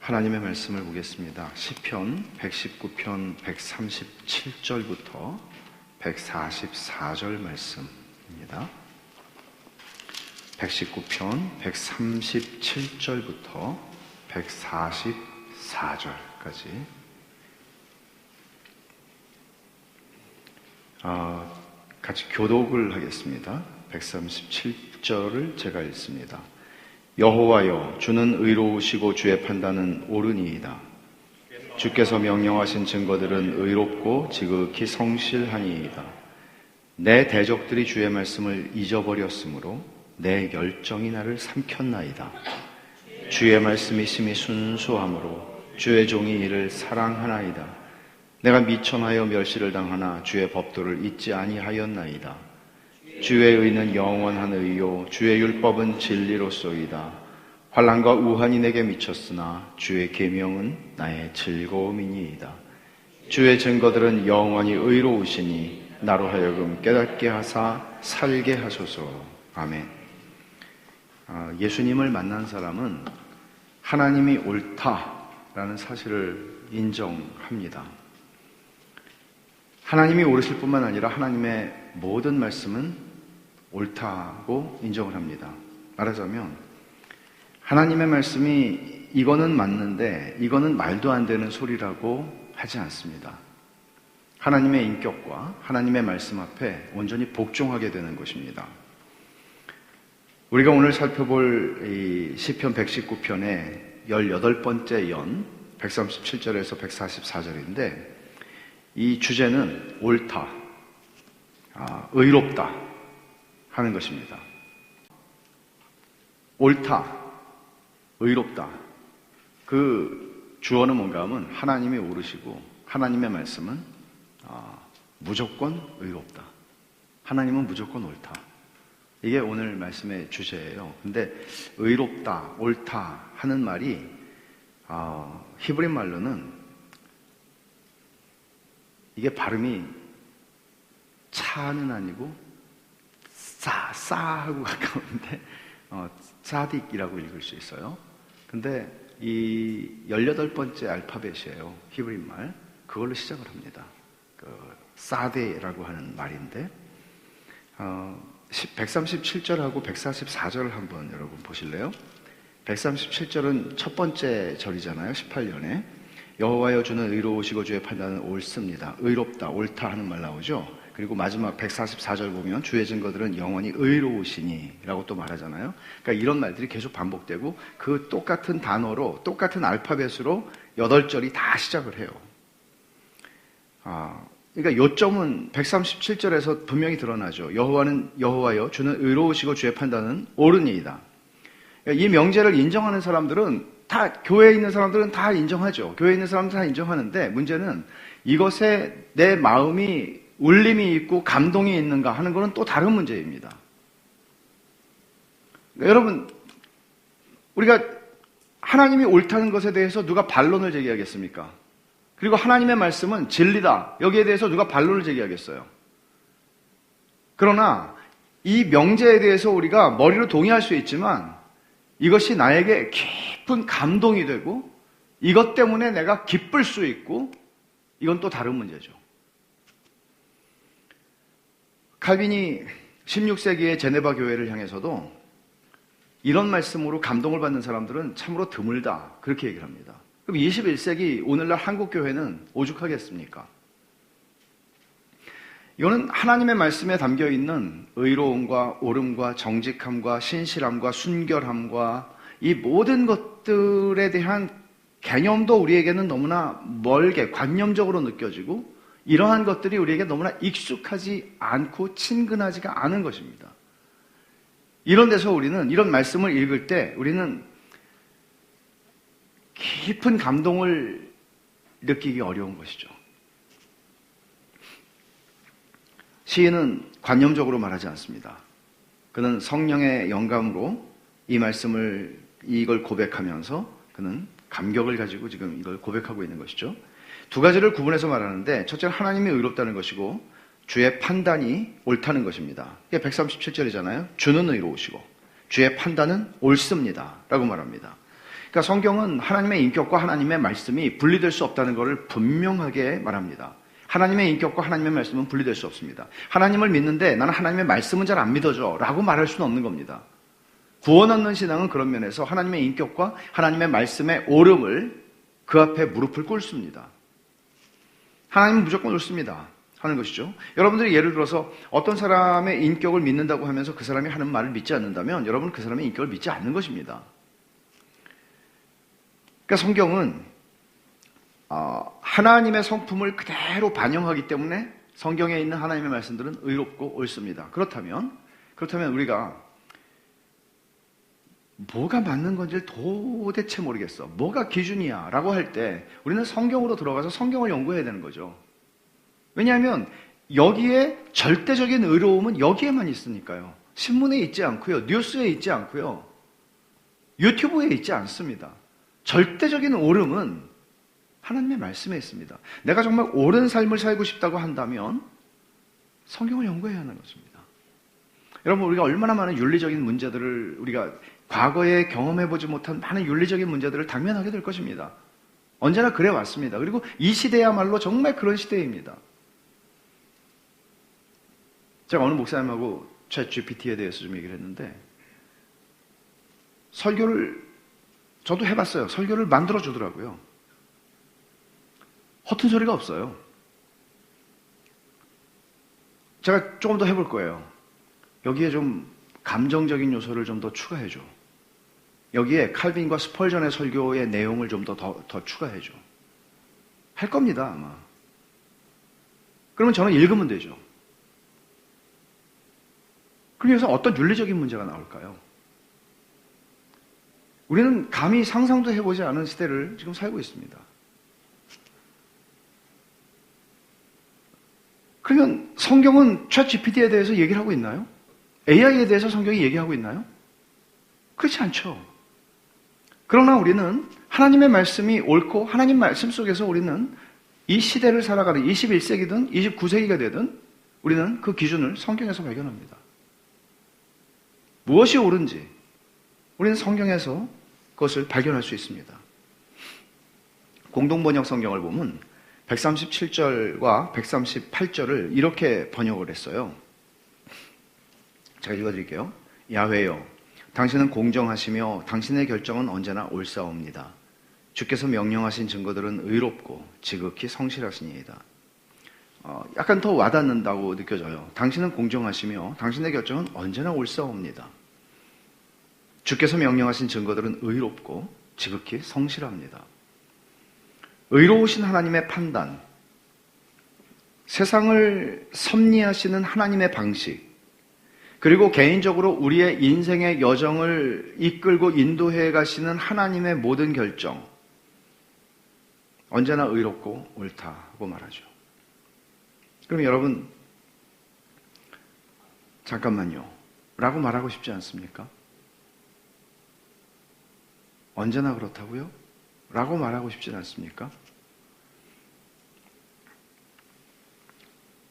하나님의 말씀을 보겠습니다. 시편 119편 137절부터 144절 말씀입니다. 119편 137절부터 144절까지 같이 교독을 하겠습니다. 137절을 제가 읽습니다. 여호와여, 주는 의로우시고 주의 판단은 옳으니이다. 주께서 명령하신 증거들은 의롭고 지극히 성실하니이다. 내 대적들이 주의 말씀을 잊어버렸으므로 내 열정이 나를 삼켰나이다. 주의 말씀이 심히 순수하므로 주의 종이 이를 사랑하나이다. 내가 미천하여 멸시를 당하나 주의 법도를 잊지 아니하였나이다. 주의 의는 영원한 의요 주의 율법은 진리로소이다. 환난과 우환이 내게 미쳤으나 주의 계명은 나의 즐거움이니이다. 주의 증거들은 영원히 의로우시니 나로 하여금 깨닫게 하사 살게 하소서. 아멘. 예수님을 만난 사람은 하나님이 옳다라는 사실을 인정합니다. 하나님이 옳으실 뿐만 아니라 하나님의 모든 말씀은 옳다고 인정을 합니다. 말하자면 하나님의 말씀이 이거는 맞는데 이거는 말도 안 되는 소리라고 하지 않습니다. 하나님의 인격과 하나님의 말씀 앞에 온전히 복종하게 되는 것입니다. 우리가 오늘 살펴볼 이 시편 119편의 18번째 연 137절에서 144절인데 이 주제는 옳다, 의롭다 하는 것입니다. 옳다, 의롭다. 그 주어는 뭔가 하면 하나님이 옳으시고 하나님의 말씀은 무조건 의롭다. 하나님은 무조건 옳다. 이게 오늘 말씀의 주제예요. 근데 의롭다, 옳다 하는 말이 히브리 말로는 이게 발음이 차는 아니고 싸하고 가까운데 사딕이라고 읽을 수 있어요. 근데 이 18번째 알파벳이에요. 히브리 말. 그걸로 시작을 합니다. 사데라고 하는 말인데 137절하고 144절을 한번 여러분 보실래요? 137절은 첫 번째 절이잖아요. 18년에 여호와여, 주는 의로우시고 주의 판단은 옳습니다. 의롭다, 옳다 하는 말 나오죠. 그리고 마지막 144절 보면 주의 증거들은 영원히 의로우시니 라고 또 말하잖아요. 그러니까 이런 말들이 계속 반복되고 그 똑같은 단어로 똑같은 알파벳으로 8절이 다 시작을 해요. 그러니까 요점은 137절에서 분명히 드러나죠. 여호와여, 주는 의로우시고 주의 판단은 옳으니이다. 이 명제를 인정하는 사람들은 다, 교회에 있는 사람들은 다 인정하죠. 교회에 있는 사람들은 다 인정하는데 문제는 이것에 내 마음이 울림이 있고 감동이 있는가 하는 것은 또 다른 문제입니다. 그러니까 여러분, 우리가 하나님이 옳다는 것에 대해서 누가 반론을 제기하겠습니까? 그리고 하나님의 말씀은 진리다. 여기에 대해서 누가 반론을 제기하겠어요? 그러나 이 명제에 대해서 우리가 머리로 동의할 수 있지만 이것이 나에게 깊은 감동이 되고 이것 때문에 내가 기쁠 수 있고 이건 또 다른 문제죠. 칼빈이 16세기의 제네바 교회를 향해서도 이런 말씀으로 감동을 받는 사람들은 참으로 드물다 그렇게 얘기를 합니다. 그럼 21세기 오늘날 한국 교회는 오죽하겠습니까? 이거는 하나님의 말씀에 담겨있는 의로움과 옳음과 정직함과 신실함과 순결함과 이 모든 것들에 대한 개념도 우리에게는 너무나 멀게 관념적으로 느껴지고 이러한 것들이 우리에게 너무나 익숙하지 않고 친근하지가 않은 것입니다. 이런 데서 우리는 이런 말씀을 읽을 때 우리는 깊은 감동을 느끼기 어려운 것이죠. 시인은 관념적으로 말하지 않습니다. 그는 성령의 영감으로 이 말씀을 이걸 고백하면서 그는 감격을 가지고 지금 이걸 고백하고 있는 것이죠. 두 가지를 구분해서 말하는데 첫째는 하나님이 의롭다는 것이고 주의 판단이 옳다는 것입니다. 이게 137절이잖아요. 주는 의로우시고 주의 판단은 옳습니다 라고 말합니다. 그러니까 성경은 하나님의 인격과 하나님의 말씀이 분리될 수 없다는 것을 분명하게 말합니다. 하나님의 인격과 하나님의 말씀은 분리될 수 없습니다. 하나님을 믿는데 나는 하나님의 말씀은 잘 안 믿어져 라고 말할 수는 없는 겁니다. 구원 얻는 신앙은 그런 면에서 하나님의 인격과 하나님의 말씀의 옳음을 그 앞에 무릎을 꿇습니다. 하나님은 무조건 옳습니다 하는 것이죠. 여러분들이 예를 들어서 어떤 사람의 인격을 믿는다고 하면서 그 사람이 하는 말을 믿지 않는다면 여러분은 그 사람의 인격을 믿지 않는 것입니다. 그러니까 성경은 하나님의 성품을 그대로 반영하기 때문에 성경에 있는 하나님의 말씀들은 의롭고 옳습니다. 그렇다면 우리가 뭐가 맞는 건지를 도대체 모르겠어. 뭐가 기준이야? 라고 할 때 우리는 성경으로 들어가서 성경을 연구해야 되는 거죠. 왜냐하면 여기에 절대적인 의로움은 여기에만 있으니까요. 신문에 있지 않고요. 뉴스에 있지 않고요. 유튜브에 있지 않습니다. 절대적인 옳음은 하나님의 말씀에 있습니다. 내가 정말 옳은 삶을 살고 싶다고 한다면 성경을 연구해야 하는 것입니다. 여러분, 우리가 얼마나 많은 윤리적인 문제들을 우리가 과거에 경험해보지 못한 많은 윤리적인 문제들을 당면하게 될 것입니다. 언제나 그래 왔습니다. 그리고 이 시대야말로 정말 그런 시대입니다. 제가 어느 목사님하고 챗 GPT에 대해서 좀 얘기를 했는데 설교를 저도 해봤어요. 설교를 만들어주더라고요. 허튼 소리가 없어요. 제가 조금 더 해볼 거예요. 여기에 좀 감정적인 요소를 좀 더 추가해줘. 여기에 칼빈과 스펄전의 설교의 내용을 좀 더 추가해줘. 할 겁니다, 아마. 그러면 저는 읽으면 되죠. 그럼 여기서 어떤 윤리적인 문제가 나올까요? 우리는 감히 상상도 해보지 않은 시대를 지금 살고 있습니다. 그러면 성경은 챗 GPT에 대해서 얘기를 하고 있나요? AI에 대해서 성경이 얘기하고 있나요? 그렇지 않죠. 그러나 우리는 하나님의 말씀이 옳고 하나님 말씀 속에서 우리는 이 시대를 살아가는 21세기든 29세기가 되든 우리는 그 기준을 성경에서 발견합니다. 무엇이 옳은지 우리는 성경에서 그것을 발견할 수 있습니다. 공동번역 성경을 보면 137절과 138절을 이렇게 번역을 했어요. 제가 읽어드릴게요. 야훼여, 당신은 공정하시며 당신의 결정은 언제나 옳사옵니다. 주께서 명령하신 증거들은 의롭고 지극히 성실하시니이다. 약간 더 와닿는다고 느껴져요. 당신은 공정하시며 당신의 결정은 언제나 옳사옵니다. 주께서 명령하신 증거들은 의롭고 지극히 성실합니다. 의로우신 하나님의 판단, 세상을 섭리하시는 하나님의 방식, 그리고 개인적으로 우리의 인생의 여정을 이끌고 인도해 가시는 하나님의 모든 결정, 언제나 의롭고 옳다고 말하죠. 그럼 여러분, 잠깐만요 라고 말하고 싶지 않습니까? 언제나 그렇다고요? 라고 말하고 싶지 않습니까?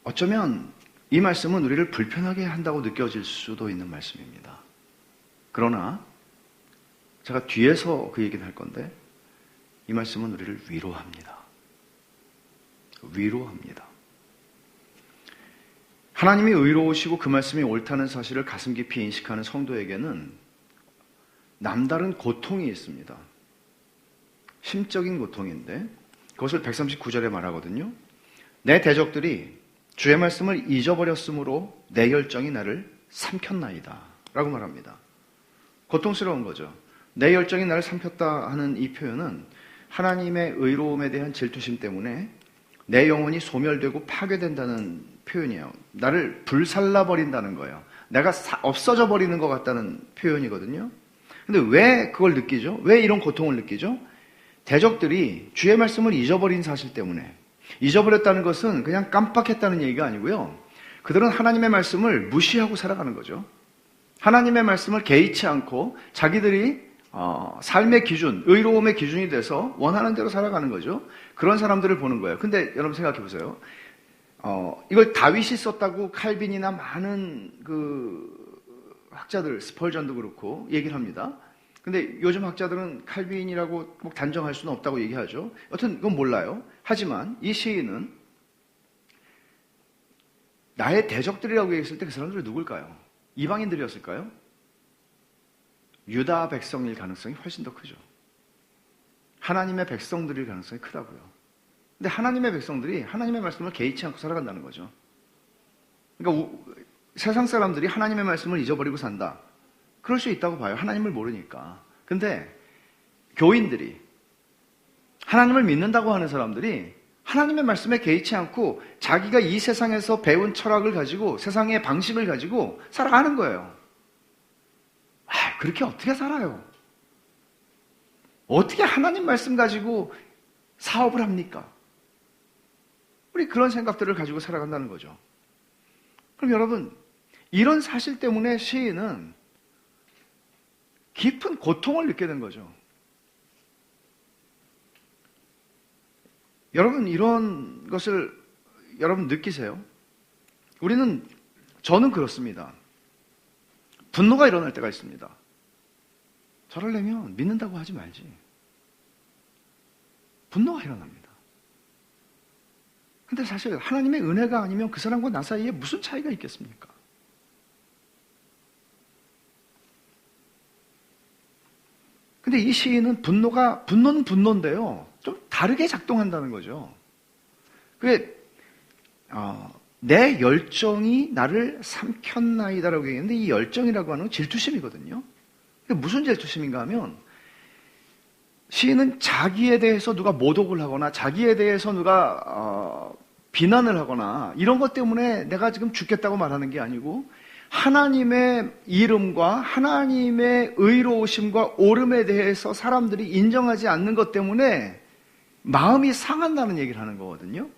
어쩌면 이 말씀은 우리를 불편하게 한다고 느껴질 수도 있는 말씀입니다. 그러나 제가 뒤에서 그 얘기는 할 건데 이 말씀은 우리를 위로합니다. 위로합니다. 하나님이 의로우시고 그 말씀이 옳다는 사실을 가슴 깊이 인식하는 성도에게는 남다른 고통이 있습니다. 심적인 고통인데 그것을 139절에 말하거든요. 내 대적들이 주의 말씀을 잊어버렸으므로 내 결정이 나를 삼켰나이다 라고 말합니다. 고통스러운 거죠. 내 결정이 나를 삼켰다 하는 이 표현은 하나님의 의로움에 대한 질투심 때문에 내 영혼이 소멸되고 파괴된다는 표현이에요. 나를 불살라버린다는 거예요. 내가 없어져 버리는 것 같다는 표현이거든요. 근데 왜 그걸 느끼죠? 왜 이런 고통을 느끼죠? 대적들이 주의 말씀을 잊어버린 사실 때문에. 잊어버렸다는 것은 그냥 깜빡했다는 얘기가 아니고요. 그들은 하나님의 말씀을 무시하고 살아가는 거죠. 하나님의 말씀을 개의치 않고 자기들이 삶의 기준, 의로움의 기준이 돼서 원하는 대로 살아가는 거죠. 그런 사람들을 보는 거예요. 근데 여러분 생각해 보세요. 이걸 다윗이 썼다고 칼빈이나 많은 그 학자들, 스펄전도 그렇고 얘기를 합니다. 근데 요즘 학자들은 칼빈이라고 꼭 단정할 수는 없다고 얘기하죠. 여튼 이건 몰라요. 하지만 이 시인은 나의 대적들이라고 얘기했을 때 그 사람들이 누굴까요? 이방인들이었을까요? 유다 백성일 가능성이 훨씬 더 크죠. 하나님의 백성들일 가능성이 크다고요. 근데 하나님의 백성들이 하나님의 말씀을 개의치 않고 살아간다는 거죠. 그러니까 세상 사람들이 하나님의 말씀을 잊어버리고 산다. 그럴 수 있다고 봐요. 하나님을 모르니까. 근데 교인들이 하나님을 믿는다고 하는 사람들이 하나님의 말씀에 개의치 않고 자기가 이 세상에서 배운 철학을 가지고 세상의 방식을 가지고 살아가는 거예요. 그렇게 어떻게 살아요? 어떻게 하나님 말씀 가지고 사업을 합니까? 우리 그런 생각들을 가지고 살아간다는 거죠. 그럼 여러분, 이런 사실 때문에 시인은 깊은 고통을 느끼게 된 거죠. 여러분, 이런 것을 여러분 느끼세요? 저는 그렇습니다. 분노가 일어날 때가 있습니다. 저러려면 믿는다고 하지 말지. 분노가 일어납니다. 근데 사실 하나님의 은혜가 아니면 그 사람과 나 사이에 무슨 차이가 있겠습니까? 근데 이 시인은 분노는 분노인데요. 좀 다르게 작동한다는 거죠. 그게, 내 열정이 나를 삼켰나이다라고 얘기했는데 이 열정이라고 하는 건 질투심이거든요. 무슨 질투심인가 하면 시인은 자기에 대해서 누가 모독을 하거나 자기에 대해서 누가 비난을 하거나 이런 것 때문에 내가 지금 죽겠다고 말하는 게 아니고 하나님의 이름과 하나님의 의로우심과 옳음에 대해서 사람들이 인정하지 않는 것 때문에 마음이 상한다는 얘기를 하는 거거든요.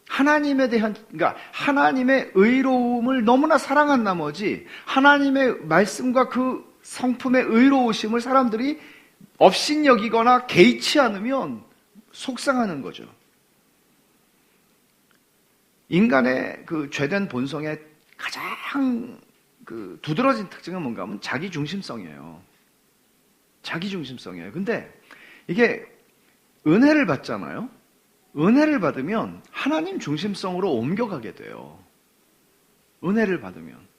그러니까 하나님의 의로움을 너무나 사랑한 나머지 하나님의 말씀과 그 성품의 의로우심을 사람들이 업신여기거나 개의치 않으면 속상하는 거죠. 인간의 그 죄된 본성의 가장 그 두드러진 특징은 뭔가 하면 자기중심성이에요. 자기중심성이에요. 근데 이게 은혜를 받잖아요. 은혜를 받으면 하나님 중심성으로 옮겨가게 돼요. 은혜를 받으면.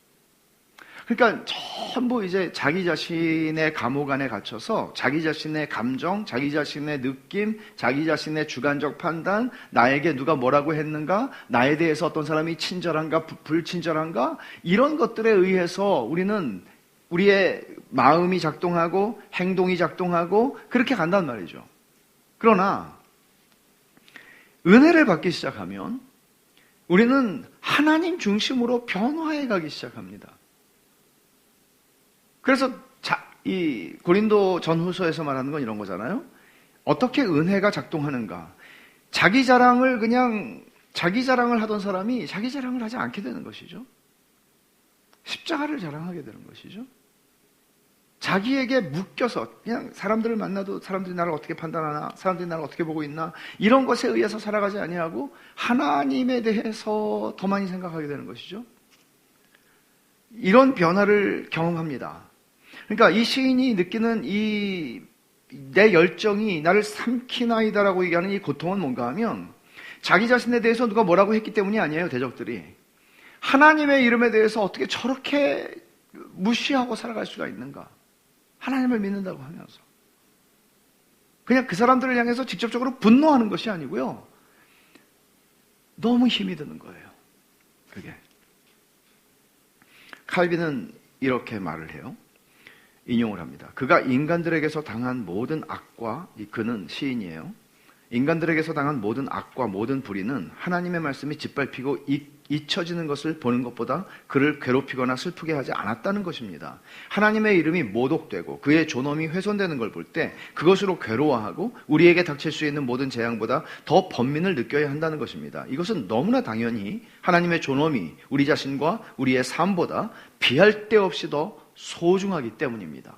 그러니까 전부 이제 자기 자신의 감옥 안에 gat혀서 자기 자신의 감정, 자기 자신의 느낌, 자기 자신의 주관적 판단, 나에게 누가 뭐라고 했는가, 나에 대해서 어떤 사람이 친절한가, 불친절한가, 이런 것들에 의해서 우리는 우리의 마음이 작동하고 행동이 작동하고 그렇게 간단 말이죠. 그러나 은혜를 받기 시작하면 우리는 하나님 중심으로 변화해 가기 시작합니다. 그래서 이 고린도 전후서에서 말하는 건 이런 거잖아요. 어떻게 은혜가 작동하는가? 자기 자랑을 하던 사람이 자기 자랑을 하지 않게 되는 것이죠. 십자가를 자랑하게 되는 것이죠. 자기에게 묶여서 그냥 사람들을 만나도 사람들이 나를 어떻게 판단하나, 사람들이 나를 어떻게 보고 있나, 이런 것에 의해서 살아가지 아니하고 하나님에 대해서 더 많이 생각하게 되는 것이죠. 이런 변화를 경험합니다. 그러니까 이 시인이 느끼는 내 열정이 나를 삼키나이다라고 얘기하는 이 고통은 뭔가 하면 자기 자신에 대해서 누가 뭐라고 했기 때문이 아니에요. 대적들이. 하나님의 이름에 대해서 어떻게 저렇게 무시하고 살아갈 수가 있는가. 하나님을 믿는다고 하면서. 그냥 그 사람들을 향해서 직접적으로 분노하는 것이 아니고요. 너무 힘이 드는 거예요. 그게. 칼빈은 이렇게 말을 해요. 인용을 합니다. 그가 인간들에게서 당한 모든 악과, 그는 시인이에요. 인간들에게서 당한 모든 악과 모든 불의는 하나님의 말씀이 짓밟히고 잊혀지는 것을 보는 것보다 그를 괴롭히거나 슬프게 하지 않았다는 것입니다. 하나님의 이름이 모독되고 그의 존엄이 훼손되는 걸 볼 때 그것으로 괴로워하고 우리에게 닥칠 수 있는 모든 재앙보다 더 번민을 느껴야 한다는 것입니다. 이것은 너무나 당연히 하나님의 존엄이 우리 자신과 우리의 삶보다 비할 데 없이 더 소중하기 때문입니다.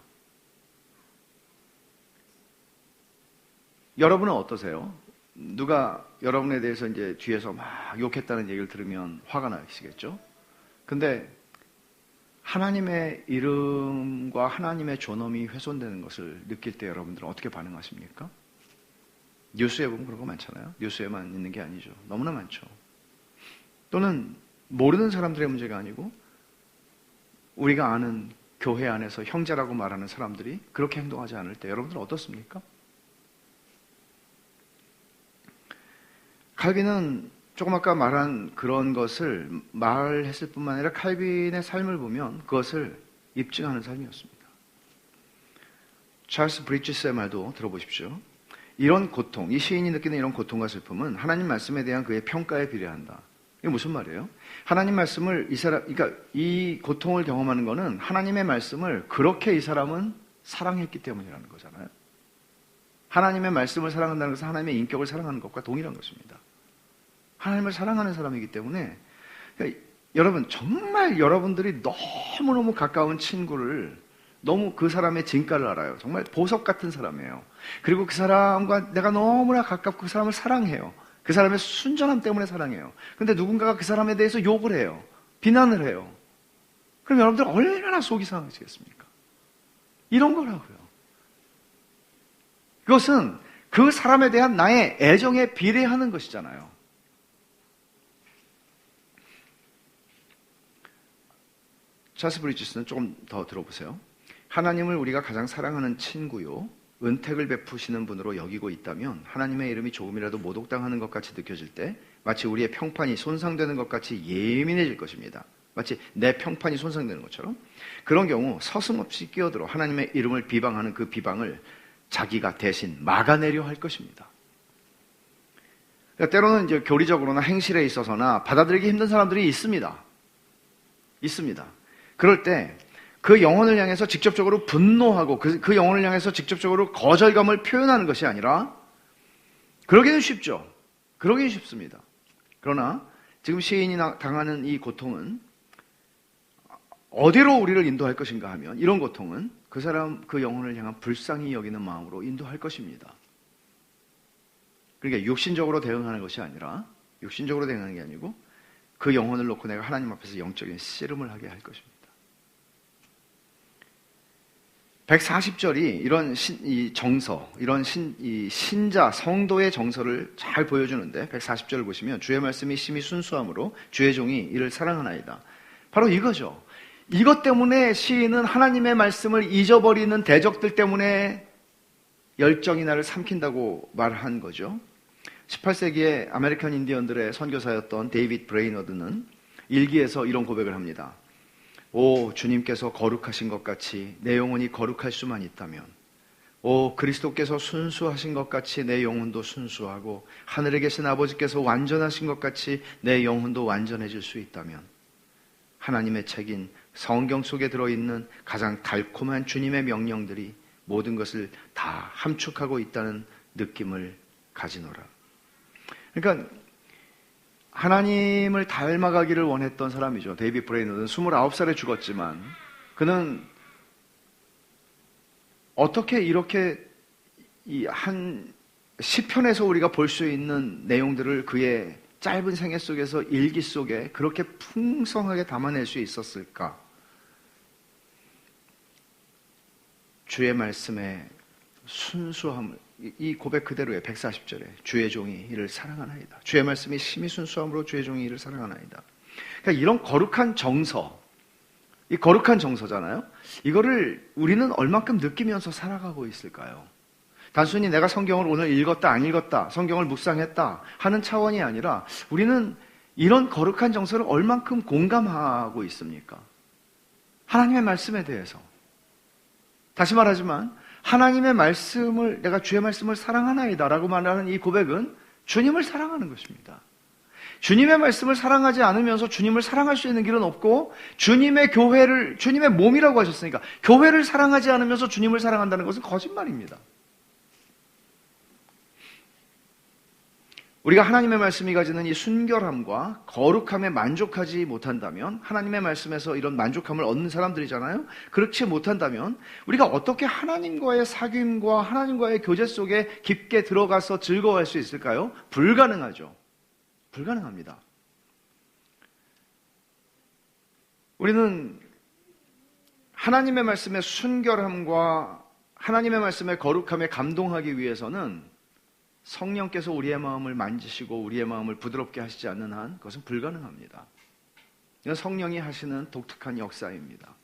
여러분은 어떠세요? 누가 여러분에 대해서 이제 뒤에서 막 욕했다는 얘기를 들으면 화가 나시겠죠? 근데 하나님의 이름과 하나님의 존엄이 훼손되는 것을 느낄 때 여러분들은 어떻게 반응하십니까? 뉴스에 보면 그런 거 많잖아요. 뉴스에만 있는 게 아니죠. 너무나 많죠. 또는 모르는 사람들의 문제가 아니고 우리가 아는 교회 안에서 형제라고 말하는 사람들이 그렇게 행동하지 않을 때 여러분들은 어떻습니까? 칼빈은 조금 아까 말한 그런 것을 말했을 뿐만 아니라 칼빈의 삶을 보면 그것을 입증하는 삶이었습니다. 찰스 브리지스의 말도 들어보십시오. 이런 고통, 이 시인이 느끼는 이런 고통과 슬픔은 하나님 말씀에 대한 그의 평가에 비례한다. 이게 무슨 말이에요? 하나님 말씀을 그러니까 이 고통을 경험하는 것은 하나님의 말씀을 그렇게 이 사람은 사랑했기 때문이라는 거잖아요. 하나님의 말씀을 사랑한다는 것은 하나님의 인격을 사랑하는 것과 동일한 것입니다. 하나님을 사랑하는 사람이기 때문에 그러니까 여러분 정말 여러분들이 너무너무 가까운 친구를 너무 그 사람의 진가를 알아요. 정말 보석 같은 사람이에요. 그리고 그 사람과 내가 너무나 가깝고 그 사람을 사랑해요. 그 사람의 순전함 때문에 사랑해요. 근데 누군가가 그 사람에 대해서 욕을 해요. 비난을 해요. 그럼 여러분들 얼마나 속이 상하시겠습니까? 이런 거라고요. 그것은 그 사람에 대한 나의 애정에 비례하는 것이잖아요. 찰스 브리지스는 조금 더 들어보세요. 하나님을 우리가 가장 사랑하는 친구요, 은택을 베푸시는 분으로 여기고 있다면 하나님의 이름이 조금이라도 모독당하는 것 같이 느껴질 때 마치 우리의 평판이 손상되는 것 같이 예민해질 것입니다. 마치 내 평판이 손상되는 것처럼 그런 경우 서슴없이 끼어들어 하나님의 이름을 비방하는 그 비방을 자기가 대신 막아내려 할 것입니다. 그러니까 때로는 이제 교리적으로나 행실에 있어서나 받아들이기 힘든 사람들이 있습니다. 그럴 때 그 영혼을 향해서 직접적으로 분노하고 그 영혼을 향해서 직접적으로 거절감을 표현하는 것이 아니라 그러기는 쉽죠. 그러기는 쉽습니다. 그러나 지금 시인이 당하는 이 고통은 어디로 우리를 인도할 것인가 하면 이런 고통은 그 사람, 그 영혼을 향한 불쌍히 여기는 마음으로 인도할 것입니다. 그러니까 육신적으로 대응하는 것이 아니라 육신적으로 대응하는 게 아니고 그 영혼을 놓고 내가 하나님 앞에서 영적인 씨름을 하게 할 것입니다. 140절이 이런 이 정서, 이런 이 신자, 성도의 정서를 잘 보여주는데 140절을 보시면 주의 말씀이 심히 순수함으로 주의 종이 이를 사랑하나이다. 바로 이거죠. 이것 때문에 시인은 하나님의 말씀을 잊어버리는 대적들 때문에 열정이 나를 삼킨다고 말한 거죠. 18세기의 아메리칸 인디언들의 선교사였던 데이빗 브레이너드는 일기에서 이런 고백을 합니다. 오, 주님께서 거룩하신 것 같이 내 영혼이 거룩할 수만 있다면, 오, 그리스도께서 순수하신 것 같이 내 영혼도 순수하고 하늘에 계신 아버지께서 완전하신 것 같이 내 영혼도 완전해질 수 있다면 하나님의 책인 성경 속에 들어있는 가장 달콤한 주님의 명령들이 모든 것을 다 함축하고 있다는 느낌을 가지노라. 그러니까 하나님을 닮아가기를 원했던 사람이죠. 데이빗 브레이너는 29살에 죽었지만 그는 어떻게 이렇게 이 한 시편에서 우리가 볼 수 있는 내용들을 그의 짧은 생애 속에서 일기 속에 그렇게 풍성하게 담아낼 수 있었을까? 주의 말씀의 순수함을, 이 고백 그대로의 140절에 주의 종이 이를 사랑하나이다. 주의 말씀이 심히 순수함으로 주의 종이 이를 사랑하나이다. 그러니까 이런 거룩한 정서, 이 거룩한 정서잖아요. 이거를 우리는 얼만큼 느끼면서 살아가고 있을까요? 단순히 내가 성경을 오늘 읽었다 안 읽었다, 성경을 묵상했다 하는 차원이 아니라 우리는 이런 거룩한 정서를 얼만큼 공감하고 있습니까? 하나님의 말씀에 대해서. 다시 말하지만 하나님의 말씀을, 내가 주의 말씀을 사랑하나이다 라고 말하는 이 고백은 주님을 사랑하는 것입니다. 주님의 말씀을 사랑하지 않으면서 주님을 사랑할 수 있는 길은 없고, 주님의 교회를, 주님의 몸이라고 하셨으니까 교회를 사랑하지 않으면서 주님을 사랑한다는 것은 거짓말입니다. 우리가 하나님의 말씀이 가지는 이 순결함과 거룩함에 만족하지 못한다면, 하나님의 말씀에서 이런 만족함을 얻는 사람들이잖아요. 그렇지 못한다면 우리가 어떻게 하나님과의 사귐과 하나님과의 교제 속에 깊게 들어가서 즐거워할 수 있을까요? 불가능하죠. 불가능합니다. 우리는 하나님의 말씀의 순결함과 하나님의 말씀의 거룩함에 감동하기 위해서는 성령께서 우리의 마음을 만지시고 우리의 마음을 부드럽게 하시지 않는 한 그것은 불가능합니다. 이건 성령이 하시는 독특한 역사입니다.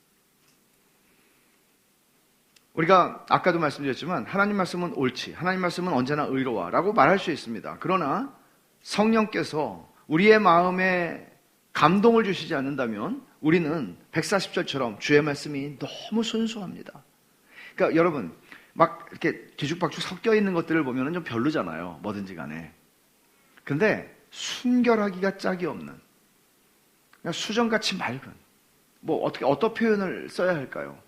우리가 아까도 말씀드렸지만 하나님 말씀은 옳지, 하나님 말씀은 언제나 의로워 라고 말할 수 있습니다. 그러나 성령께서 우리의 마음에 감동을 주시지 않는다면 우리는 140절처럼 주의 말씀이 너무 순수합니다. 그러니까 여러분 막 이렇게 뒤죽박죽 섞여 있는 것들을 보면 좀 별로잖아요. 뭐든지 간에. 근데 순결하기가 짝이 없는, 그냥 수정같이 맑은, 뭐 어떤 표현을 써야 할까요?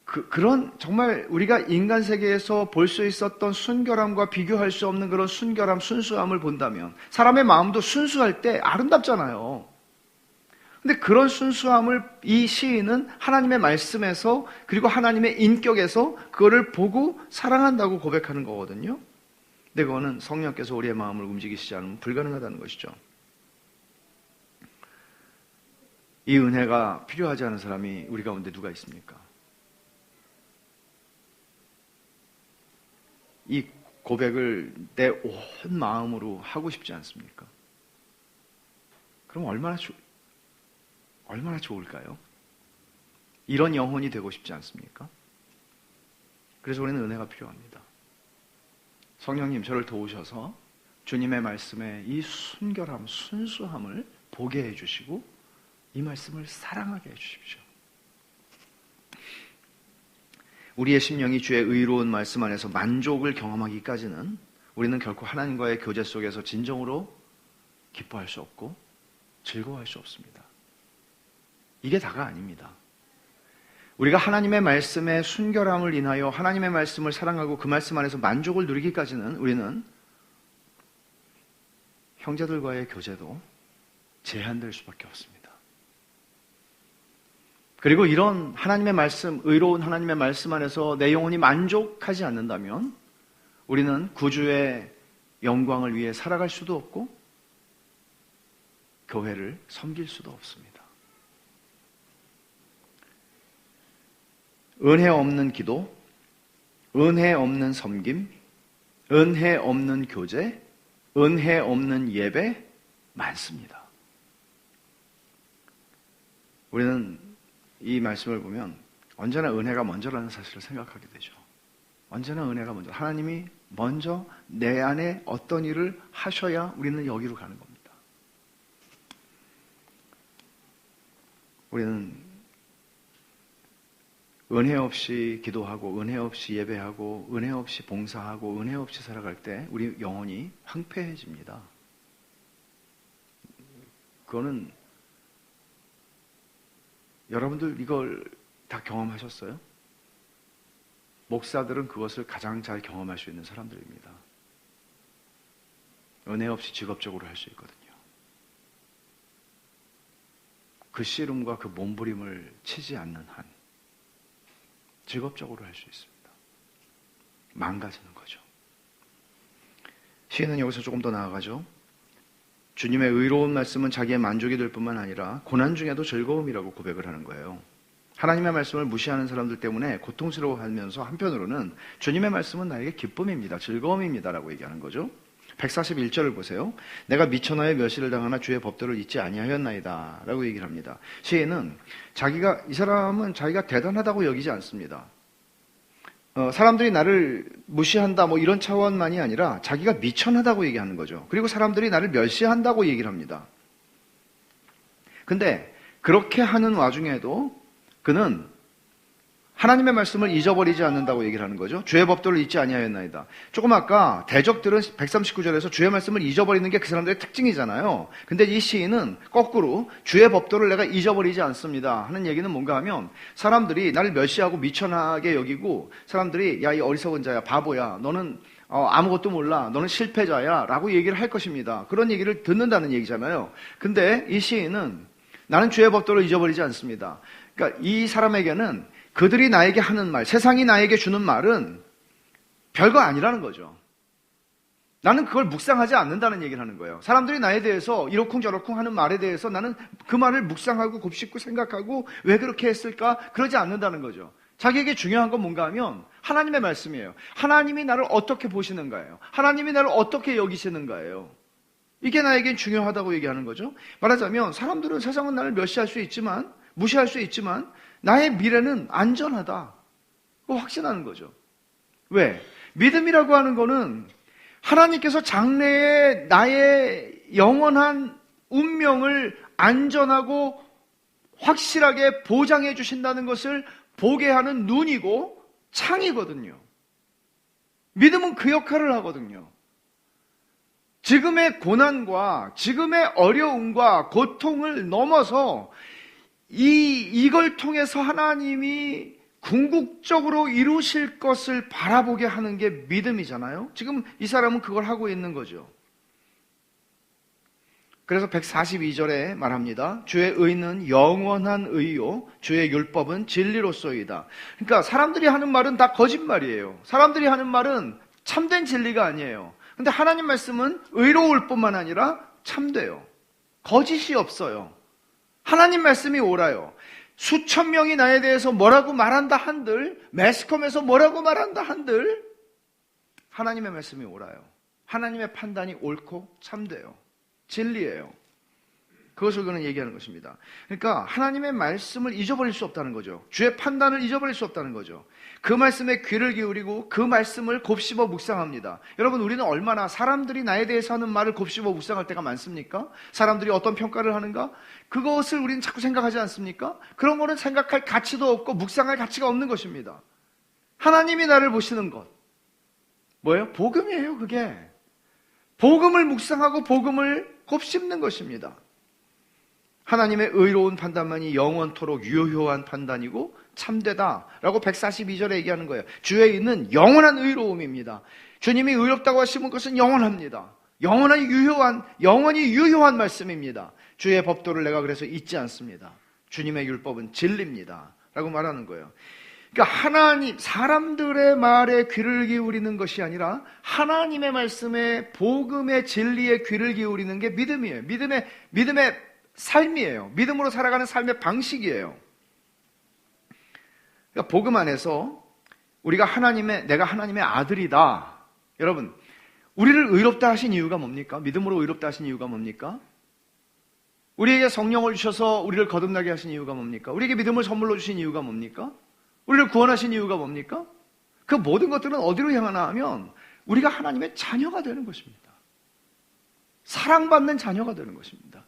그런 정말 우리가 인간 세계에서 볼 수 있었던 순결함과 비교할 수 없는 그런 순결함, 순수함을 본다면 사람의 마음도 순수할 때 아름답잖아요. 근데 그런 순수함을 이 시인은 하나님의 말씀에서 그리고 하나님의 인격에서 그거를 보고 사랑한다고 고백하는 거거든요. 근데 그거는 성령께서 우리의 마음을 움직이시지 않으면 불가능하다는 것이죠. 이 은혜가 필요하지 않은 사람이 우리 가운데 누가 있습니까? 이 고백을 내 온 마음으로 하고 싶지 않습니까? 그럼 얼마나 좋을까요? 이런 영혼이 되고 싶지 않습니까? 그래서 우리는 은혜가 필요합니다. 성령님 저를 도우셔서 주님의 말씀에 이 순결함, 순수함을 보게 해주시고 이 말씀을 사랑하게 해주십시오. 우리의 심령이 주의 의로운 말씀 안에서 만족을 경험하기까지는 우리는 결코 하나님과의 교제 속에서 진정으로 기뻐할 수 없고 즐거워할 수 없습니다. 이게 다가 아닙니다. 우리가 하나님의 말씀의 순결함을 인하여 하나님의 말씀을 사랑하고 그 말씀 안에서 만족을 누리기까지는 우리는 형제들과의 교제도 제한될 수밖에 없습니다. 그리고 이런 하나님의 말씀, 의로운 하나님의 말씀 안에서 내 영혼이 만족하지 않는다면 우리는 구주의 영광을 위해 살아갈 수도 없고 교회를 섬길 수도 없습니다. 은혜 없는 기도, 은혜 없는 섬김, 은혜 없는 교제, 은혜 없는 예배 많습니다. 우리는 이 말씀을 보면 언제나 은혜가 먼저라는 사실을 생각하게 되죠. 언제나 은혜가 먼저. 하나님이 먼저 내 안에 어떤 일을 하셔야 우리는 여기로 가는 겁니다. 우리는 은혜 없이 기도하고 은혜 없이 예배하고 은혜 없이 봉사하고 은혜 없이 살아갈 때 우리 영혼이 황폐해집니다. 그거는 여러분들 이걸 다 경험하셨어요? 목사들은 그것을 가장 잘 경험할 수 있는 사람들입니다. 은혜 없이 직업적으로 할 수 있거든요. 그 씨름과 그 몸부림을 치지 않는 한 직업적으로 할 수 있습니다. 망가지는 거죠. 시인은 여기서 조금 더 나아가죠. 주님의 의로운 말씀은 자기의 만족이 될 뿐만 아니라 고난 중에도 즐거움이라고 고백을 하는 거예요. 하나님의 말씀을 무시하는 사람들 때문에 고통스러워하면서 한편으로는 주님의 말씀은 나에게 기쁨입니다. 즐거움입니다. 라고 얘기하는 거죠. 141절을 보세요. 내가 미천하여 멸시를 당하나 주의 법도를 잊지 아니하였나이다. 라고 얘기를 합니다. 시인은 이 사람은 자기가 대단하다고 여기지 않습니다. 사람들이 나를 무시한다 뭐 이런 차원만이 아니라 자기가 미천하다고 얘기하는 거죠. 그리고 사람들이 나를 멸시한다고 얘기를 합니다. 근데 그렇게 하는 와중에도 그는 하나님의 말씀을 잊어버리지 않는다고 얘기를 하는 거죠. 주의 법도를 잊지 아니하였나이다. 조금 아까 대적들은 139절에서 주의 말씀을 잊어버리는 게 그 사람들의 특징이잖아요. 근데 이 시인은 거꾸로 주의 법도를 내가 잊어버리지 않습니다 하는 얘기는 뭔가 하면 사람들이 나를 멸시하고 미천하게 여기고 사람들이 야 이 어리석은 자야 바보야 너는 아무것도 몰라 너는 실패자야 라고 얘기를 할 것입니다. 그런 얘기를 듣는다는 얘기잖아요. 근데 이 시인은 나는 주의 법도를 잊어버리지 않습니다. 그러니까 이 사람에게는 그들이 나에게 하는 말, 세상이 나에게 주는 말은 별거 아니라는 거죠. 나는 그걸 묵상하지 않는다는 얘기를 하는 거예요. 사람들이 나에 대해서 이러쿵저러쿵 하는 말에 대해서 나는 그 말을 묵상하고 곱씹고 생각하고 왜 그렇게 했을까? 그러지 않는다는 거죠. 자기에게 중요한 건 뭔가 하면 하나님의 말씀이에요. 하나님이 나를 어떻게 보시는가예요. 하나님이 나를 어떻게 여기시는가예요. 이게 나에겐 중요하다고 얘기하는 거죠. 말하자면 사람들은 세상은 나를 멸시할 수 있지만, 무시할 수 있지만 나의 미래는 안전하다. 그거 확신하는 거죠. 왜? 믿음이라고 하는 거는 하나님께서 장래에 나의 영원한 운명을 안전하고 확실하게 보장해 주신다는 것을 보게 하는 눈이고 창이거든요. 믿음은 그 역할을 하거든요. 지금의 고난과 지금의 어려움과 고통을 넘어서 이걸 통해서 하나님이 궁극적으로 이루실 것을 바라보게 하는 게 믿음이잖아요. 지금 이 사람은 그걸 하고 있는 거죠. 그래서 142절에 말합니다. 주의 의는 영원한 의요 주의 율법은 진리로소이다. 그러니까 사람들이 하는 말은 다 거짓말이에요. 사람들이 하는 말은 참된 진리가 아니에요. 근데 하나님 말씀은 의로울 뿐만 아니라 참돼요. 거짓이 없어요. 하나님 말씀이 옳아요. 수천 명이 나에 대해서 뭐라고 말한다 한들, 매스컴에서 뭐라고 말한다 한들 하나님의 말씀이 옳아요. 하나님의 판단이 옳고 참돼요. 진리예요. 그것을 그는 얘기하는 것입니다. 그러니까 하나님의 말씀을 잊어버릴 수 없다는 거죠. 주의 판단을 잊어버릴 수 없다는 거죠. 그 말씀에 귀를 기울이고 그 말씀을 곱씹어 묵상합니다. 여러분, 우리는 얼마나 사람들이 나에 대해서 하는 말을 곱씹어 묵상할 때가 많습니까? 사람들이 어떤 평가를 하는가? 그것을 우리는 자꾸 생각하지 않습니까? 그런 거는 생각할 가치도 없고 묵상할 가치가 없는 것입니다. 하나님이 나를 보시는 것 뭐예요? 복음이에요. 그게 복음을 묵상하고 복음을 곱씹는 것입니다. 하나님의 의로운 판단만이 영원토록 유효한 판단이고 참되다라고 142절에 얘기하는 거예요. 주의 의는 영원한 의로움입니다. 주님이 의롭다고 하시는 것은 영원합니다. 영원히 유효한 말씀입니다. 주의 법도를 내가 그래서 잊지 않습니다. 주님의 율법은 진리입니다 라고 말하는 거예요. 그러니까 사람들의 말에 귀를 기울이는 것이 아니라 하나님의 말씀에, 복음의 진리에 귀를 기울이는 게 믿음이에요. 믿음의 삶이에요. 믿음으로 살아가는 삶의 방식이에요. 그러니까 복음 안에서 내가 하나님의 아들이다. 여러분, 우리를 의롭다 하신 이유가 뭡니까? 믿음으로 의롭다 하신 이유가 뭡니까? 우리에게 성령을 주셔서 우리를 거듭나게 하신 이유가 뭡니까? 우리에게 믿음을 선물로 주신 이유가 뭡니까? 우리를 구원하신 이유가 뭡니까? 그 모든 것들은 어디로 향하나 하면 우리가 하나님의 자녀가 되는 것입니다. 사랑받는 자녀가 되는 것입니다.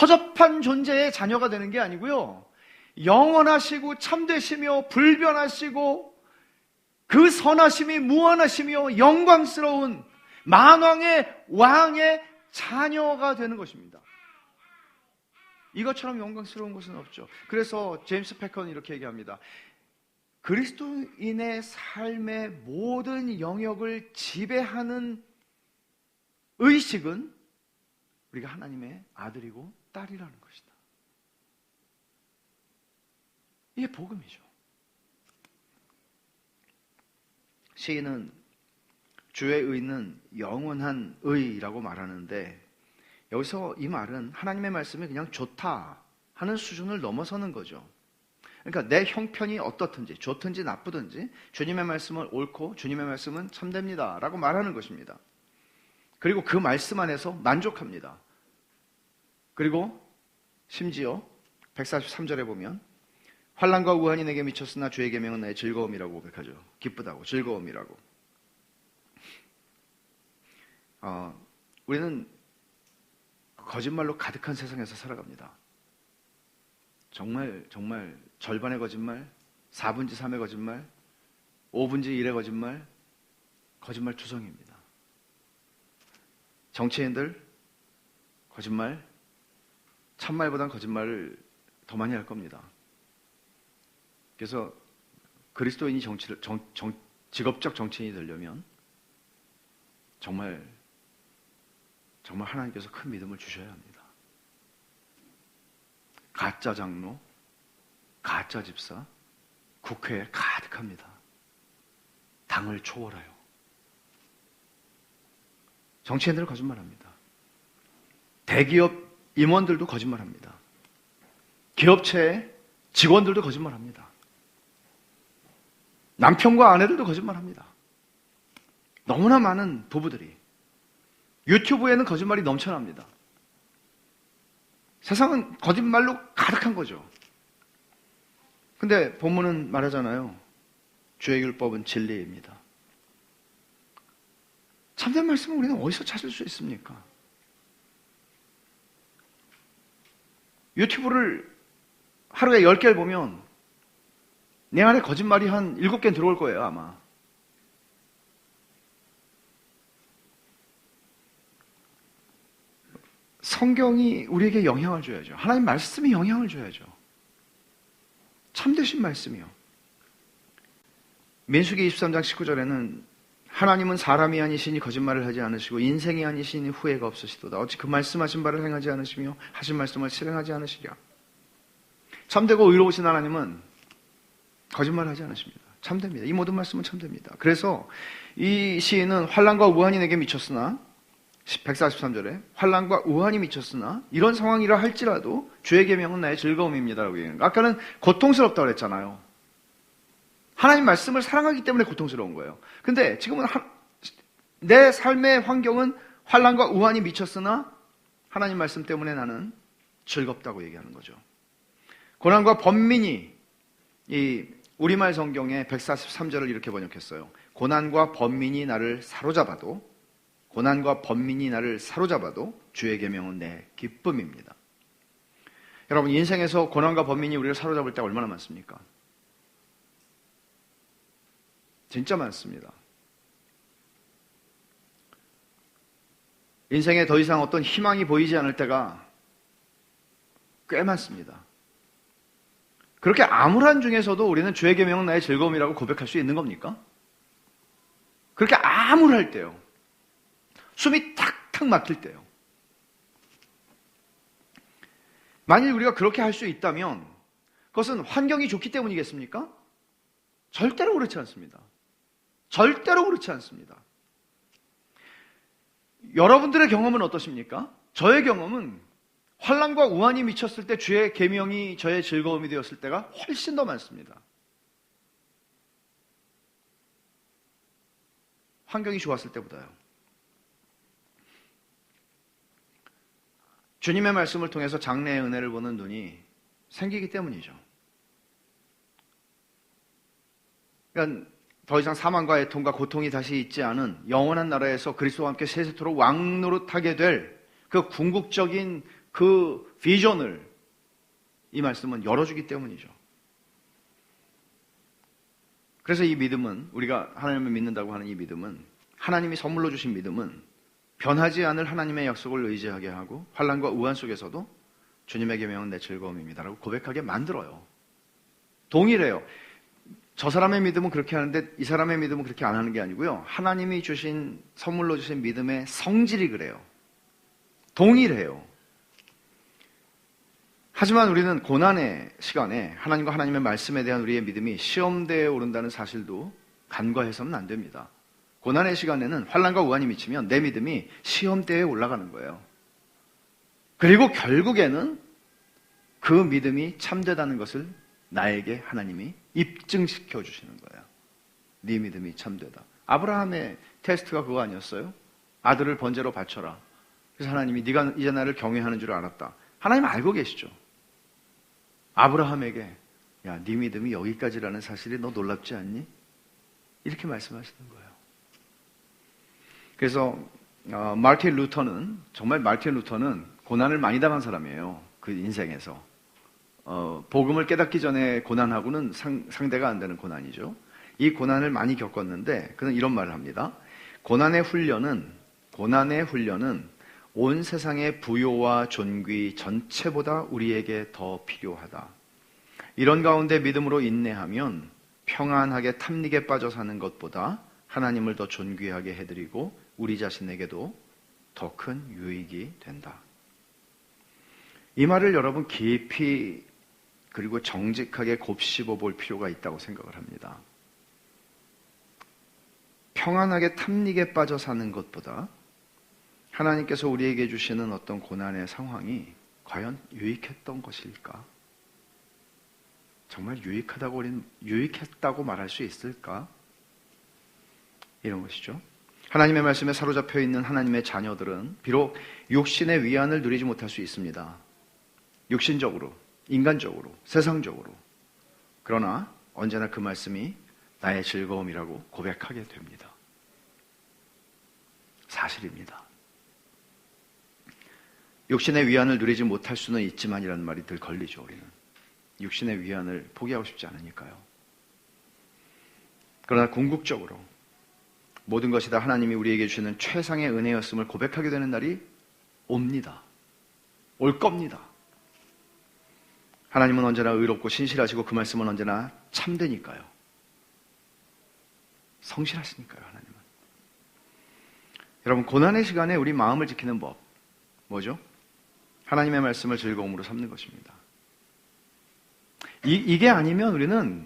허접한 존재의 자녀가 되는 게 아니고요, 영원하시고 참되시며 불변하시고 그 선하심이 무한하시며 영광스러운 만왕의 왕의 자녀가 되는 것입니다. 이것처럼 영광스러운 것은 없죠. 그래서 제임스 패커는 이렇게 얘기합니다. 그리스도인의 삶의 모든 영역을 지배하는 의식은 우리가 하나님의 아들이고 딸이라는 것이다. 이게 복음이죠. 시인은 주의 의는 영원한 의라고 말하는데, 여기서 이 말은 하나님의 말씀이 그냥 좋다 하는 수준을 넘어서는 거죠. 그러니까 내 형편이 어떻든지 좋든지 나쁘든지 주님의 말씀은 옳고 주님의 말씀은 참됩니다 라고 말하는 것입니다. 그리고 그 말씀 안에서 만족합니다. 그리고 심지어 143절에 보면 환난과 우환이 내게 미쳤으나 주의 계명은 나의 즐거움이라고 고백하죠. 기쁘다고, 즐거움이라고. 우리는 거짓말로 가득한 세상에서 살아갑니다. 정말 절반의 거짓말, 4분지 3의 거짓말, 5분지 1의 거짓말, 거짓말 투성입니다. 정치인들 거짓말, 참말보단 거짓말을 더 많이 할 겁니다. 그래서 그리스도인이 직업적 정치인이 되려면 정말 하나님께서 큰 믿음을 주셔야 합니다. 가짜 장로, 가짜 집사, 국회에 가득합니다. 당을 초월해요. 정치인들은 거짓말합니다. 대기업 임원들도 거짓말합니다. 기업체의 직원들도 거짓말합니다. 남편과 아내들도 거짓말합니다. 너무나 많은 부부들이 유튜브에는 거짓말이 넘쳐납니다. 세상은 거짓말로 가득한 거죠. 근데 본문은 말하잖아요. 주의 율법은 진리입니다. 참된 말씀을 우리는 어디서 찾을 수 있습니까? 유튜브를 하루에 10개를 보면 내 안에 거짓말이 한 7개는 들어올 거예요, 아마. 성경이 우리에게 영향을 줘야죠. 하나님 말씀이 영향을 줘야죠. 참되신 말씀이요. 민수기 23장 19절에는 하나님은 사람이 아니시니 거짓말을 하지 않으시고 인생이 아니시니 후회가 없으시도다. 어찌 그 말씀하신 바를 행하지 않으시며 하신 말씀을 실행하지 않으시랴. 참되고 의로우신 하나님은 거짓말을 하지 않으십니다. 참됩니다. 이 모든 말씀은 참됩니다. 그래서 이 시인은 환난과 우환이 내게 미쳤으나 143절에 환난과 우환이 미쳤으나 이런 상황이라 할지라도 주의 계명은 나의 즐거움입니다라고 얘기합니다. 아까는 고통스럽다고 그랬잖아요. 하나님 말씀을 사랑하기 때문에 고통스러운 거예요. 근데 지금은 내 삶의 환경은 환난과 우환이 미쳤으나 하나님 말씀 때문에 나는 즐겁다고 얘기하는 거죠. 고난과 번민이 이 우리말 성경에 143절을 이렇게 번역했어요. 고난과 번민이 나를 사로잡아도 주의 계명은 내 기쁨입니다. 여러분, 인생에서 고난과 번민이 우리를 사로잡을 때가 얼마나 많습니까? 진짜 많습니다. 인생에 더 이상 어떤 희망이 보이지 않을 때가 꽤 많습니다. 그렇게 암울한 중에서도 우리는 주의 계명은 나의 즐거움이라고 고백할 수 있는 겁니까? 그렇게 암울할 때요. 숨이 탁탁 막힐 때요. 만일 우리가 그렇게 할 수 있다면 그것은 환경이 좋기 때문이겠습니까? 절대로 그렇지 않습니다. 절대로 그렇지 않습니다. 여러분들의 경험은 어떠십니까? 저의 경험은 환난과 우환이 미쳤을 때 주의 계명이 저의 즐거움이 되었을 때가 훨씬 더 많습니다. 환경이 좋았을 때보다요. 주님의 말씀을 통해서 장래의 은혜를 보는 눈이 생기기 때문이죠. 그러니까 더 이상 사망과 애통과 고통이 다시 있지 않은 영원한 나라에서 그리스도와 함께 세세토록 왕노릇하게 될 그 궁극적인 그 비전을 이 말씀은 열어주기 때문이죠. 그래서 이 믿음은, 우리가 하나님을 믿는다고 하는 이 믿음은, 하나님이 선물로 주신 믿음은 변하지 않을 하나님의 약속을 의지하게 하고 환난과 우환 속에서도 주님의 계명은 내 즐거움입니다라고 고백하게 만들어요. 동일해요. 저 사람의 믿음은 그렇게 하는데 이 사람의 믿음은 그렇게 안 하는 게 아니고요. 하나님이 주신, 선물로 주신 믿음의 성질이 그래요. 동일해요. 하지만 우리는 고난의 시간에 하나님과 하나님의 말씀에 대한 우리의 믿음이 시험대에 오른다는 사실도 간과해서는 안 됩니다. 고난의 시간에는 환난과 우환이 미치면 내 믿음이 시험대에 올라가는 거예요. 그리고 결국에는 그 믿음이 참되다는 것을 나에게 하나님이 입증시켜 주시는 거예요. 네 믿음이 참되다. 아브라함의 테스트가 그거 아니었어요? 아들을 번제로 바쳐라. 그래서 하나님이 네가 이제 나를 경외하는 줄 알았다. 하나님 알고 계시죠. 아브라함에게 야, 네 믿음이 여기까지라는 사실이 너 놀랍지 않니? 이렇게 말씀하시는 거예요. 그래서 마르틴 루터는 고난을 많이 당한 사람이에요. 그 인생에서. 복음을 깨닫기 전에 고난하고는 상대가 안 되는 고난이죠. 이 고난을 많이 겪었는데 그는 이런 말을 합니다. 고난의 훈련은 온 세상의 부요와 존귀 전체보다 우리에게 더 필요하다. 이런 가운데 믿음으로 인내하면 평안하게 탐닉에 빠져 사는 것보다 하나님을 더 존귀하게 해드리고 우리 자신에게도 더 큰 유익이 된다. 이 말을 여러분 깊이 그리고 정직하게 곱씹어 볼 필요가 있다고 생각을 합니다. 평안하게 탐닉에 빠져 사는 것보다 하나님께서 우리에게 주시는 어떤 고난의 상황이 과연 유익했던 것일까? 정말 유익했다고 말할 수 있을까? 이런 것이죠. 하나님의 말씀에 사로잡혀 있는 하나님의 자녀들은 비록 육신의 위안을 누리지 못할 수 있습니다. 육신적으로, 인간적으로, 세상적으로. 그러나 언제나 그 말씀이 나의 즐거움이라고 고백하게 됩니다. 사실입니다. 육신의 위안을 누리지 못할 수는 있지만이라는 말이 늘 걸리죠. 우리는 육신의 위안을 포기하고 싶지 않으니까요. 그러나 궁극적으로 모든 것이 다 하나님이 우리에게 주시는 최상의 은혜였음을 고백하게 되는 날이 옵니다. 올 겁니다. 하나님은 언제나 의롭고 신실하시고 그 말씀은 언제나 참되니까요. 성실하시니까요. 하나님은. 여러분, 고난의 시간에 우리 마음을 지키는 법 뭐죠? 하나님의 말씀을 즐거움으로 삼는 것입니다. 이게 아니면 우리는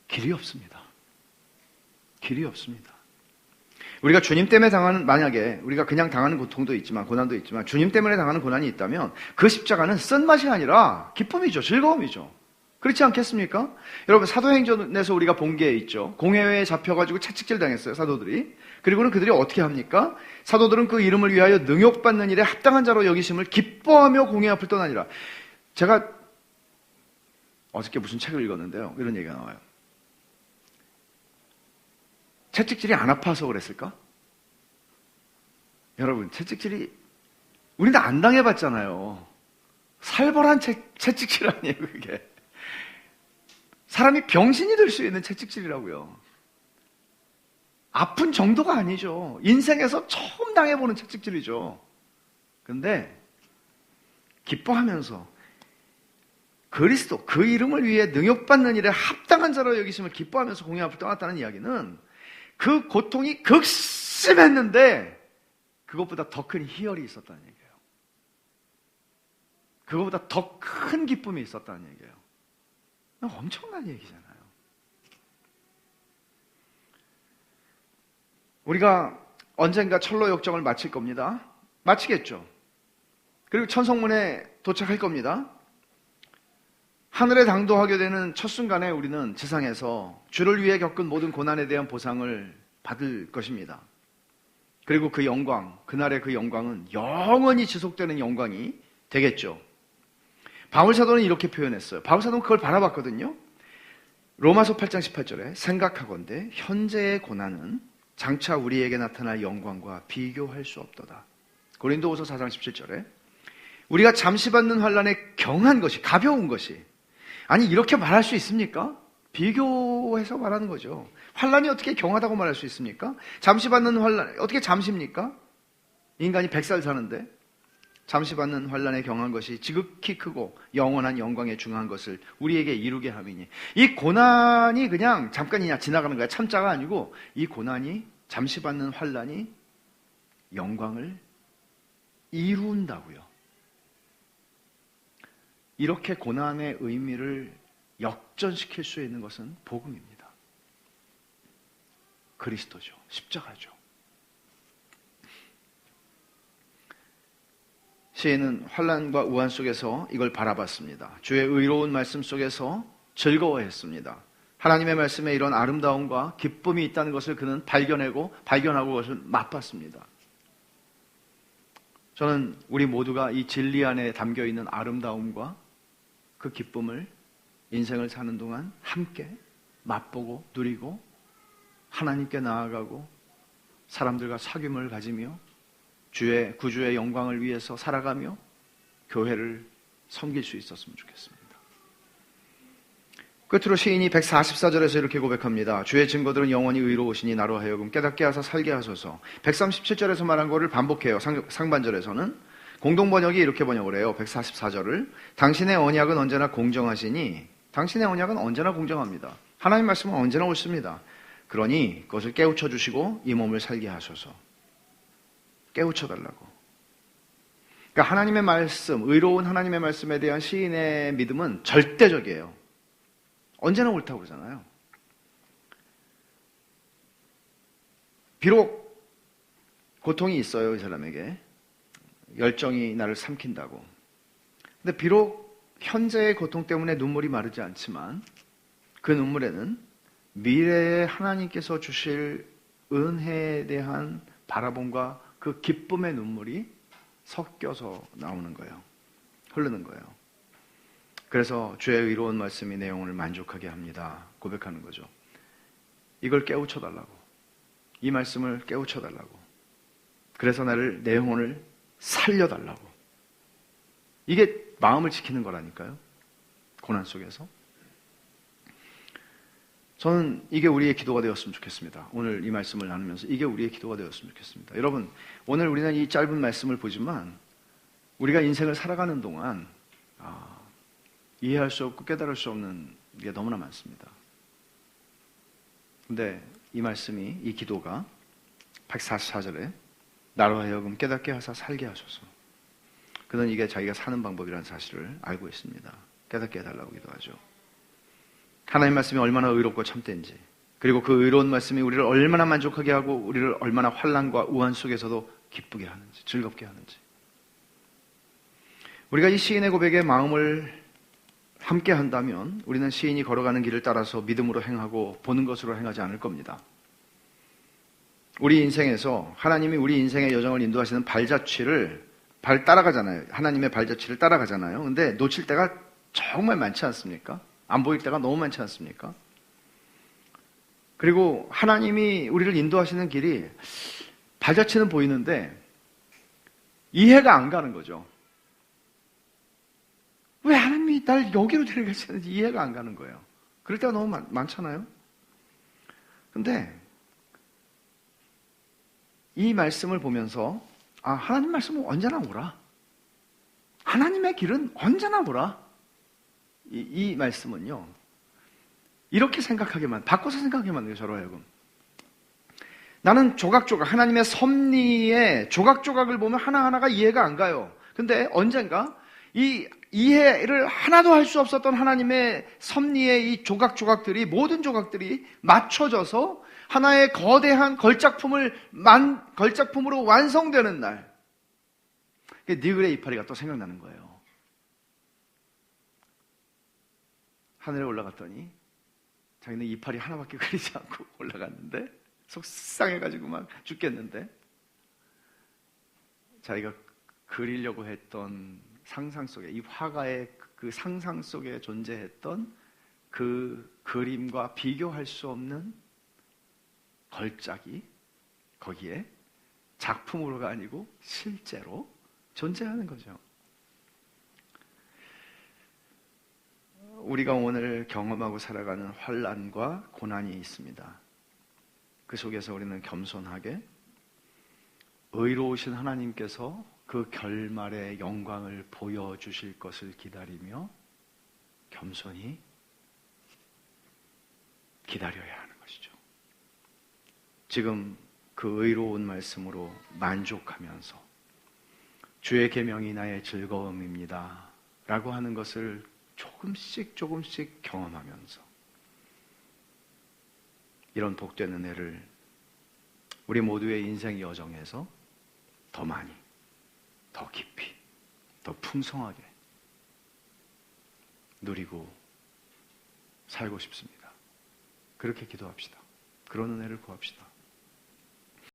길이 없습니다. 길이 없습니다. 우리가 주님 때문에 만약에 우리가 그냥 당하는 고통도 있지만, 고난도 있지만, 주님 때문에 당하는 고난이 있다면 그 십자가는 쓴맛이 아니라 기쁨이죠. 즐거움이죠. 그렇지 않겠습니까? 여러분, 사도행전에서 우리가 본 게 있죠. 공회회에 잡혀가지고 채찍질 당했어요, 사도들이. 그리고는 그들이 어떻게 합니까? 사도들은 그 이름을 위하여 능욕받는 일에 합당한 자로 여기심을 기뻐하며 공회 앞을 떠나니라. 제가 어저께 무슨 책을 읽었는데요. 이런 얘기가 나와요. 채찍질이 안 아파서 그랬을까? 여러분, 채찍질이 우리는 안 당해봤잖아요. 살벌한 채찍질 아니에요, 그게. 사람이 병신이 될 수 있는 채찍질이라고요. 아픈 정도가 아니죠. 인생에서 처음 당해보는 채찍질이죠. 근데 기뻐하면서 그리스도, 그 이름을 위해 능욕받는 일에 합당한 자로 여기심을 기뻐하면서 공회 앞을 떠났다는 이야기는 그 고통이 극심했는데 그것보다 더 큰 희열이 있었다는 얘기예요. 그것보다 더 큰 기쁨이 있었다는 얘기예요. 엄청난 얘기잖아요. 우리가 언젠가 철로 역정을 마칠 겁니다. 마치겠죠. 그리고 천성문에 도착할 겁니다. 하늘에 당도하게 되는 첫 순간에 우리는 지상에서 주를 위해 겪은 모든 고난에 대한 보상을 받을 것입니다. 그리고 그 영광, 그날의 그 영광은 영원히 지속되는 영광이 되겠죠. 바울사도는 이렇게 표현했어요. 바울사도는 그걸 바라봤거든요. 로마서 8장 18절에 생각하건대 현재의 고난은 장차 우리에게 나타날 영광과 비교할 수 없도다. 고린도후서 4장 17절에 우리가 잠시 받는 환난에 경한 것이, 가벼운 것이, 아니 이렇게 말할 수 있습니까? 비교해서 말하는 거죠. 환난이 어떻게 경하다고 말할 수 있습니까? 잠시 받는 환난, 어떻게 잠시입니까? 인간이 100살 사는데 잠시 받는 환난에 경한 것이 지극히 크고 영원한 영광에 중한 것을 우리에게 이루게 함이니. 이 고난이 그냥 잠깐이냐 지나가는 거야. 참자가 아니고 이 고난이, 잠시 받는 환난이 영광을 이룬다고요. 이렇게 고난의 의미를 역전시킬 수 있는 것은 복음입니다. 그리스도죠. 십자가죠. 시인은 환난과 우환 속에서 이걸 바라봤습니다. 주의 의로운 말씀 속에서 즐거워했습니다. 하나님의 말씀에 이런 아름다움과 기쁨이 있다는 것을 그는 발견하고 그것을 맛봤습니다. 저는 우리 모두가 이 진리 안에 담겨있는 아름다움과 그 기쁨을 인생을 사는 동안 함께 맛보고 누리고 하나님께 나아가고 사람들과 사귐을 가지며 구주의 영광을 위해서 살아가며 교회를 섬길 수 있었으면 좋겠습니다. 끝으로 시인이 144절에서 이렇게 고백합니다. 주의 증거들은 영원히 의로우시니 나로 하여금 깨닫게 하사 살게 하소서. 137절에서 말한 거를 반복해요. 상반절에서는 공동번역이 이렇게 번역을 해요. 144절을 당신의 언약은 언제나 공정하시니, 당신의 언약은 언제나 공정합니다. 하나님 말씀은 언제나 옳습니다. 그러니 그것을 깨우쳐 주시고 이 몸을 살게 하소서. 깨우쳐달라고. 그러니까 하나님의 말씀, 의로운 하나님의 말씀에 대한 시인의 믿음은 절대적이에요. 언제나 옳다고 그러잖아요. 비록 고통이 있어요, 이 사람에게. 열정이 나를 삼킨다고. 근데 비록 현재의 고통 때문에 눈물이 마르지 않지만 그 눈물에는 미래에 하나님께서 주실 은혜에 대한 바라봄과 그 기쁨의 눈물이 섞여서 나오는 거예요. 흐르는 거예요. 그래서 주의 의로운 말씀이 내 영혼을 만족하게 합니다. 고백하는 거죠. 이걸 깨우쳐달라고. 이 말씀을 깨우쳐달라고. 그래서 내 영혼을 살려달라고. 이게 마음을 지키는 거라니까요. 고난 속에서. 저는 이게 우리의 기도가 되었으면 좋겠습니다. 오늘 이 말씀을 나누면서 이게 우리의 기도가 되었으면 좋겠습니다. 여러분, 오늘 우리는 이 짧은 말씀을 보지만 우리가 인생을 살아가는 동안 이해할 수 없고 깨달을 수 없는 게 너무나 많습니다. 근데 이 말씀이, 이 기도가 144절에 나로 하여금 깨닫게 하사 살게 하소서. 그는 이게 자기가 사는 방법이라는 사실을 알고 있습니다. 깨닫게 해달라고 기도하죠. 하나님 말씀이 얼마나 의롭고 참된지, 그리고 그 의로운 말씀이 우리를 얼마나 만족하게 하고 우리를 얼마나 환난과 우한 속에서도 기쁘게 하는지, 즐겁게 하는지. 우리가 이 시인의 고백에 마음을 함께 한다면 우리는 시인이 걸어가는 길을 따라서 믿음으로 행하고 보는 것으로 행하지 않을 겁니다. 우리 인생에서 하나님이 우리 인생의 여정을 인도하시는 발자취를 따라가잖아요. 하나님의 발자취를 따라가잖아요. 근데 놓칠 때가 정말 많지 않습니까? 안 보일 때가 너무 많지 않습니까? 그리고 하나님이 우리를 인도하시는 길이 발자취는 보이는데 이해가 안 가는 거죠. 왜 하나님이 날 여기로 데려가시는지 이해가 안 가는 거예요. 그럴 때가 너무 많잖아요. 근데 이 말씀을 보면서 하나님 말씀은 언제나 오라. 하나님의 길은 언제나 오라. 이 말씀은요, 이렇게 바꿔서 생각하게 만들어요, 저로 하여금. 나는 조각조각, 하나님의 섭리의 조각조각을 보면 하나하나가 이해가 안 가요. 근데 언젠가 이 이해를 하나도 할 수 없었던 하나님의 섭리의 이 모든 조각들이 맞춰져서 하나의 거대한 걸작품으로 완성되는 날, 니글의 이파리가 또 생각나는 거예요. 하늘에 올라갔더니 자기는 이파리 하나밖에 그리지 않고 올라갔는데 속상해가지고 막 죽겠는데, 자기가 그리려고 했던 상상 속에, 이 화가의 그 상상 속에 존재했던 그 그림과 비교할 수 없는 걸작이 거기에 작품으로가 아니고 실제로 존재하는 거죠. 우리가 오늘 경험하고 살아가는 환난과 고난이 있습니다. 그 속에서 우리는 겸손하게 의로우신 하나님께서 그 결말의 영광을 보여주실 것을 기다리며 겸손히 기다려야 하는 것이죠. 지금 그 의로운 말씀으로 만족하면서 주의 계명이 나의 즐거움입니다 라고 하는 것을 조금씩 경험하면서 이런 복된 은혜를 우리 모두의 인생 여정에서 더 많이, 더 깊이, 더 풍성하게 누리고 살고 싶습니다. 그렇게 기도합시다. 그런 은혜를 구합시다.